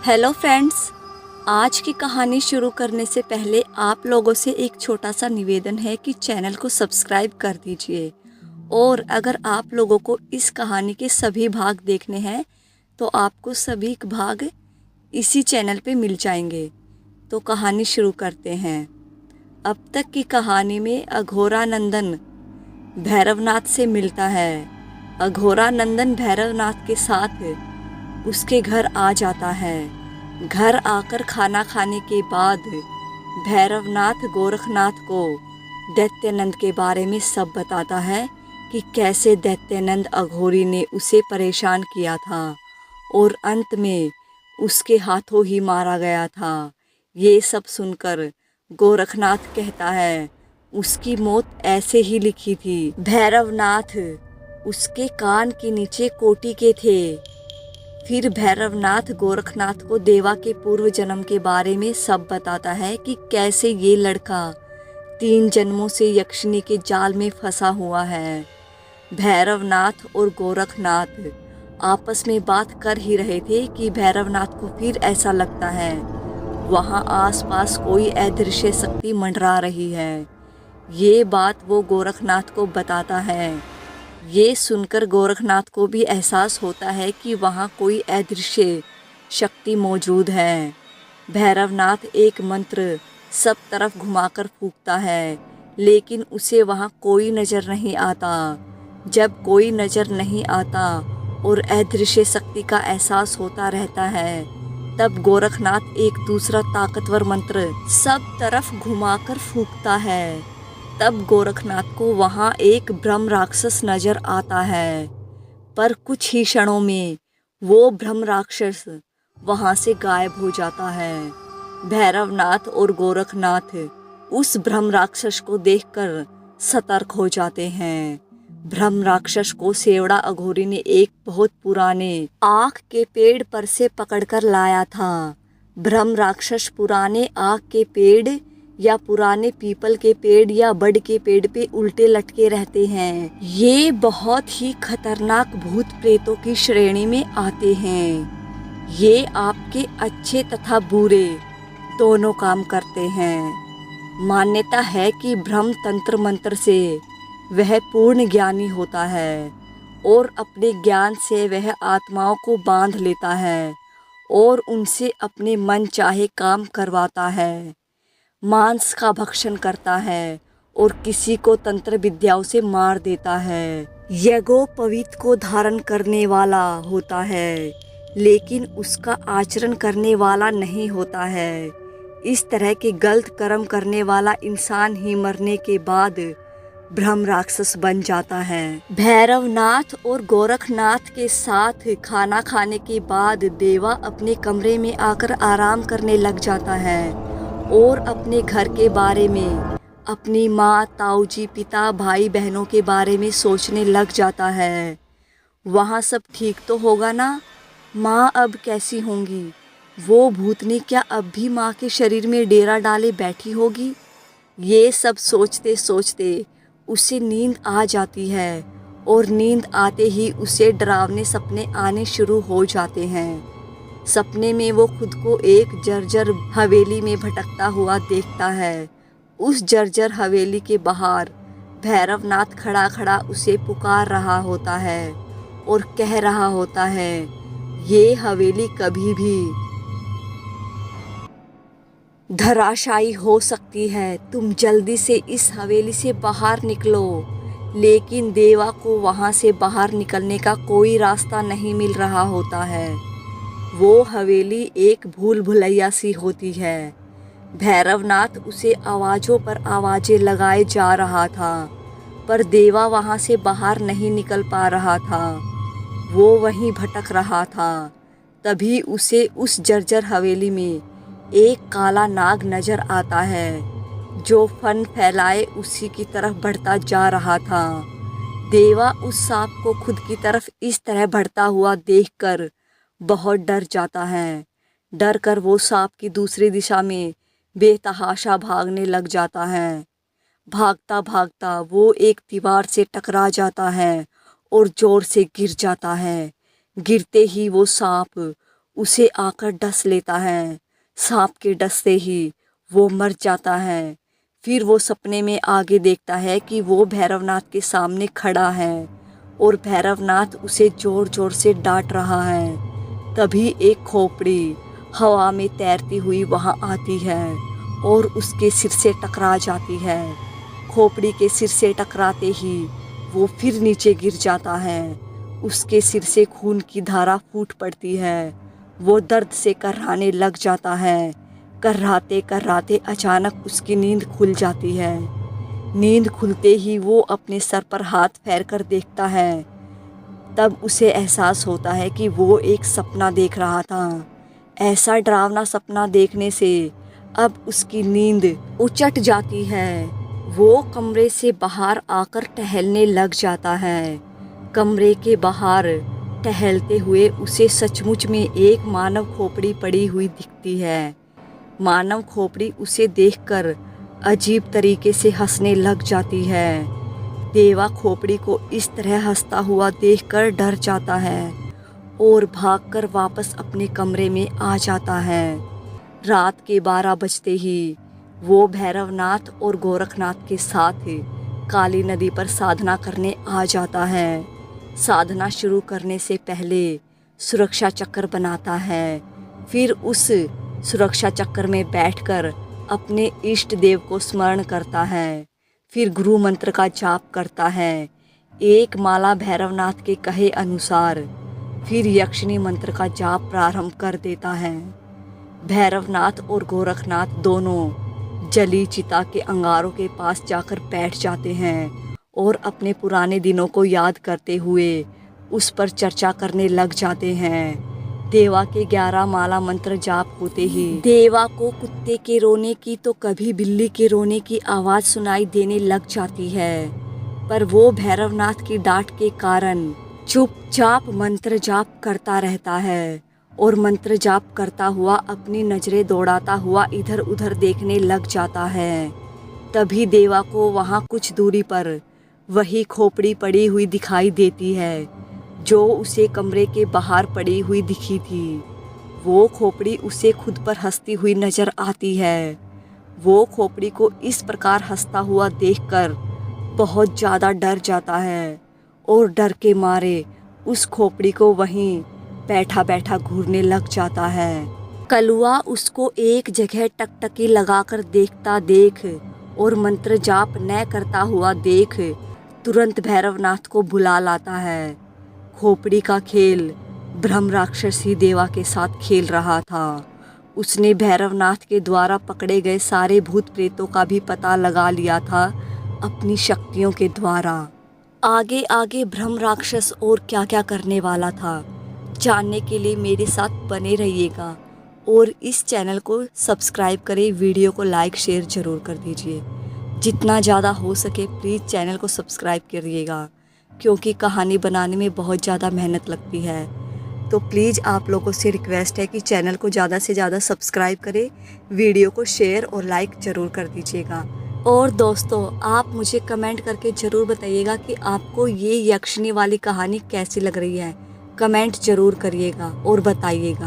Hello friends, आज की कहानी शुरू करने से पहले आप लोगों से एक छोटा सा निवेदन है कि चैनल को सब्सक्राइब कर दीजिए। और अगर आप लोगों को इस कहानी के सभी भाग देखने हैं तो आपको सभी भाग इसी चैनल पे मिल जाएंगे। तो कहानी शुरू करते हैं। अब तक की कहानी में अघोरानंदन भैरवनाथ से मिलता है। अघोरानंदन भैरवनाथ के साथ उसके घर आ जाता है। घर आकर खाना खाने के बाद भैरवनाथ गोरखनाथ को दैत्यानंद के बारे में सब बताता है कि कैसे दैत्यानंद अघोरी ने उसे परेशान किया था और अंत में उसके हाथों ही मारा गया था। ये सब सुनकर गोरखनाथ कहता है उसकी मौत ऐसे ही लिखी थी। भैरवनाथ उसके कान के नीचे कोटी के थे। फिर भैरवनाथ गोरखनाथ को देवा के पूर्व जन्म के बारे में सब बताता है कि कैसे ये लड़का 3 जन्मों से यक्षिणी के जाल में फंसा हुआ है। भैरवनाथ और गोरखनाथ आपस में बात कर ही रहे थे कि भैरवनाथ को फिर ऐसा लगता है वहाँ आसपास कोई अदृश्य शक्ति मंडरा रही है। ये बात वो गोरखनाथ को बताता है। ये सुनकर गोरखनाथ को भी एहसास होता है कि वहाँ कोई अदृश्य शक्ति मौजूद है। भैरवनाथ एक मंत्र सब तरफ घुमाकर फूंकता है, लेकिन उसे वहाँ कोई नज़र नहीं आता। जब कोई नज़र नहीं आता और अदृश्य शक्ति का एहसास होता रहता है, तब गोरखनाथ एक दूसरा ताकतवर मंत्र सब तरफ घुमाकर फूंकता है। तब गोरखनाथ को वहाँ एक ब्रह्म राक्षस नजर आता है, पर कुछ ही क्षणों में वो ब्रह्म राक्षस वहाँ से गायब हो जाता है। भैरवनाथ और गोरखनाथ उस ब्रह्म राक्षस को देखकर सतर्क हो जाते हैं। ब्रह्म राक्षस को सेवड़ा अघोरी ने एक बहुत पुराने आक के पेड़ पर से पकड़कर लाया था। ब्रह्म राक्षस पुराने आक के पेड़ या पुराने पीपल के पेड़ या बड़ के पेड़ पे उल्टे लटके रहते हैं। ये बहुत ही खतरनाक भूत प्रेतों की श्रेणी में आते हैं। ये आपके अच्छे तथा बुरे दोनों काम करते हैं। मान्यता है कि ब्रह्म तंत्र मंत्र से वह पूर्ण ज्ञानी होता है और अपने ज्ञान से वह आत्माओं को बांध लेता है और उनसे अपने मन चाहे काम करवाता है। मांस का भक्षण करता है और किसी को तंत्र विद्याओं से मार देता है। यज्ञोपवीत को धारण करने वाला होता है, लेकिन उसका आचरण करने वाला नहीं होता है। इस तरह के गलत कर्म करने वाला इंसान ही मरने के बाद ब्रह्म राक्षस बन जाता है। भैरवनाथ और गोरखनाथ के साथ खाना खाने के बाद देवा अपने कमरे में आकर आराम करने लग जाता है और अपने घर के बारे में, अपनी माँ, ताऊजी, पिता, भाई बहनों के बारे में सोचने लग जाता है। वहाँ सब ठीक तो होगा ना? माँ अब कैसी होंगी? वो भूतनी क्या अब भी माँ के शरीर में डेरा डाले बैठी होगी? ये सब सोचते सोचते उसे नींद आ जाती है और नींद आते ही उसे डरावने सपने आने शुरू हो जाते हैं। सपने में वो खुद को एक जर्जर हवेली में भटकता हुआ देखता है। उस जर्जर हवेली के बाहर भैरवनाथ खड़ा खड़ा उसे पुकार रहा होता है और कह रहा होता है, ये हवेली कभी भी धराशायी हो सकती है। तुम जल्दी से इस हवेली से बाहर निकलो। लेकिन देवा को वहाँ से बाहर निकलने का कोई रास्ता नहीं मिल रहा होता है। वो हवेली एक भूल भुलैया सी होती है। भैरवनाथ उसे आवाज़ों पर आवाज़ें लगाए जा रहा था, पर देवा वहाँ से बाहर नहीं निकल पा रहा था। वो वहीं भटक रहा था। तभी उसे उस जर्जर हवेली में एक काला नाग नजर आता है, जो फन फैलाए उसी की तरफ बढ़ता जा रहा था। देवा उस सांप को खुद की तरफ इस तरह बढ़ता हुआ देखकर बहुत डर जाता है। डर कर वो सांप की दूसरी दिशा में बेतहाशा भागने लग जाता है। भागता भागता वो एक दीवार से टकरा जाता है और जोर से गिर जाता है। गिरते ही वो सांप उसे आकर डस लेता है। सांप के डस से ही वो मर जाता है। फिर वो सपने में आगे देखता है कि वो भैरवनाथ के सामने खड़ा है और भैरवनाथ उसे जोर जोर से डांट रहा है। तभी एक खोपड़ी हवा में तैरती हुई वहां आती है और उसके सिर से टकरा जाती है। खोपड़ी के सिर से टकराते ही वो फिर नीचे गिर जाता है। उसके सिर से खून की धारा फूट पड़ती है। वो दर्द से कर्राने लग जाता है। कर्राते कर्राते अचानक उसकी नींद खुल जाती है। नींद खुलते ही वो अपने सर पर हाथ फेर कर देखता है। तब उसे एहसास होता है कि वो एक सपना देख रहा था। ऐसा डरावना सपना देखने से अब उसकी नींद उचट जाती है। वो कमरे से बाहर आकर टहलने लग जाता है। कमरे के बाहर टहलते हुए उसे सचमुच में एक मानव खोपड़ी पड़ी हुई दिखती है। मानव खोपड़ी उसे देखकर अजीब तरीके से हंसने लग जाती है। देवा खोपड़ी को इस तरह हंसता हुआ देखकर डर जाता है और भागकर वापस अपने कमरे में आ जाता है। रात के 12 बजते ही वो भैरवनाथ और गोरखनाथ के साथ काली नदी पर साधना करने आ जाता है। साधना शुरू करने से पहले सुरक्षा चक्र बनाता है। फिर उस सुरक्षा चक्र में बैठकर अपने इष्ट देव को स्मरण करता है। फिर गुरु मंत्र का जाप करता है, एक माला भैरवनाथ के कहे अनुसार। फिर यक्षिणी मंत्र का जाप प्रारंभ कर देता है। भैरवनाथ और गोरखनाथ दोनों जली चिता के अंगारों के पास जाकर बैठ जाते हैं और अपने पुराने दिनों को याद करते हुए उस पर चर्चा करने लग जाते हैं। देवा के 11 माला मंत्र जाप होते ही देवा को कुत्ते के रोने की तो कभी बिल्ली के रोने की आवाज़ सुनाई देने लग जाती है, पर वो भैरवनाथ की डांट के कारण चुपचाप मंत्र जाप करता रहता है और मंत्र जाप करता हुआ अपनी नजरें दौड़ाता हुआ इधर उधर देखने लग जाता है। तभी देवा को वहाँ कुछ दूरी पर वही खोपड़ी पड़ी हुई दिखाई देती है जो उसे कमरे के बाहर पड़ी हुई दिखी थी। वो खोपड़ी उसे खुद पर हंसती हुई नजर आती है। वो खोपड़ी को इस प्रकार हंसता हुआ देखकर बहुत ज़्यादा डर जाता है और डर के मारे उस खोपड़ी को वहीं बैठा बैठा घूरने लग जाता है। कलुआ उसको एक जगह टकटकी लगाकर देखता देख और मंत्र जाप न करता हुआ देख तुरंत भैरवनाथ को बुला लाता है। खोपड़ी का खेल ब्रह्म राक्षस ही देवा के साथ खेल रहा था। उसने भैरवनाथ के द्वारा पकड़े गए सारे भूत प्रेतों का भी पता लगा लिया था अपनी शक्तियों के द्वारा। आगे आगे ब्रह्म राक्षस और क्या क्या करने वाला था जानने के लिए मेरे साथ बने रहिएगा और इस चैनल को सब्सक्राइब करें। वीडियो को लाइक शेयर ज़रूर कर दीजिए। जितना ज़्यादा हो सके प्लीज़ चैनल को सब्सक्राइब करिएगा, क्योंकि कहानी बनाने में बहुत ज़्यादा मेहनत लगती है। तो प्लीज़ आप लोगों से रिक्वेस्ट है कि चैनल को ज़्यादा से ज़्यादा सब्सक्राइब करें, वीडियो को शेयर और लाइक ज़रूर कर दीजिएगा। और दोस्तों, आप मुझे कमेंट करके ज़रूर बताइएगा कि आपको ये यक्षिणी वाली कहानी कैसी लग रही है। कमेंट ज़रूर करिएगा और बताइएगा।